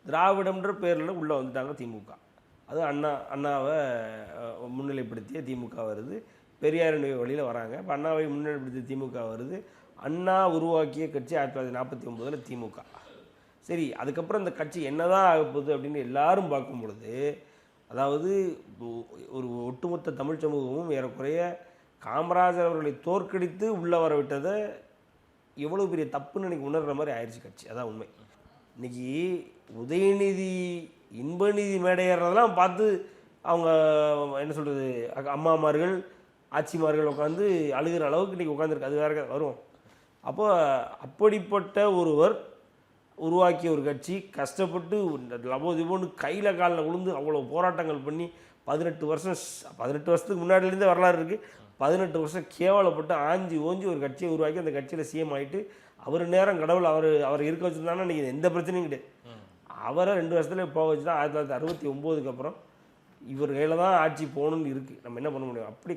திராவிடம்ன்ற பேரில் உள்ளே வந்துட்டாங்க திமுக. அது அண்ணாவை முன்னிலைப்படுத்திய திமுக வருது. பெரியாரின் வழியில் வராங்க. இப்போ அண்ணாவை முன்னிலைப்படுத்திய திமுக வருது. அண்ணா உருவாக்கிய கட்சி 1949 திமுக. சரி, அதுக்கப்புறம் இந்த கட்சி என்னதான் ஆகப்போகுது அப்படின்னு எல்லாரும் பார்க்கும் பொழுது, அதாவது ஒரு ஒட்டுமொத்த தமிழ் சமூகமும் ஏறக்குறைய காமராஜர் அவர்களை தோற்கடித்து உள்ளே வர விட்டதை எவ்வளோ பெரிய தப்புன்னு இன்னைக்கு உணர்கிற மாதிரி ஆயிடுச்சு கட்சி. அதான் உண்மை. இன்னைக்கு உதயநிதி இன்பநிதி மேடையறதெல்லாம் பார்த்து அவங்க என்ன சொல்கிறது, அம்மாமார்கள் ஆட்சிமார்கள் உட்காந்து அழுகிற அளவுக்கு இன்றைக்கி உட்காந்துருக்கு. அது வேறு வரும். அப்போ அப்படிப்பட்ட ஒருவர் உருவாக்கிய ஒரு கட்சி கஷ்டப்பட்டு லபோதிபோன்னு கையில் காலில் விழுந்து அவ்வளோ போராட்டங்கள் பண்ணி 18 வருஷத்துக்கு முன்னாடிலேருந்தே வரலாறு இருக்குது. 18 வருஷம் கேவலப்பட்டு ஆஞ்சி ஓஞ்சி ஒரு கட்சியை உருவாக்கி அந்த கட்சியில் சிஎம் ஆகிட்டு அவர் நேரம் கடவுள் அவர் இருக்க வச்சுருந்தாங்கன்னா இன்றைக்கி எந்த பிரச்சனையும் கிடையாது. அவரை 2 வருஷத்துல போக வச்சு தான் 1969 அப்புறம் இவர் கையில் தான் ஆட்சி போகணுன்னு இருக்குது. நம்ம என்ன பண்ண முடியும்? அப்படி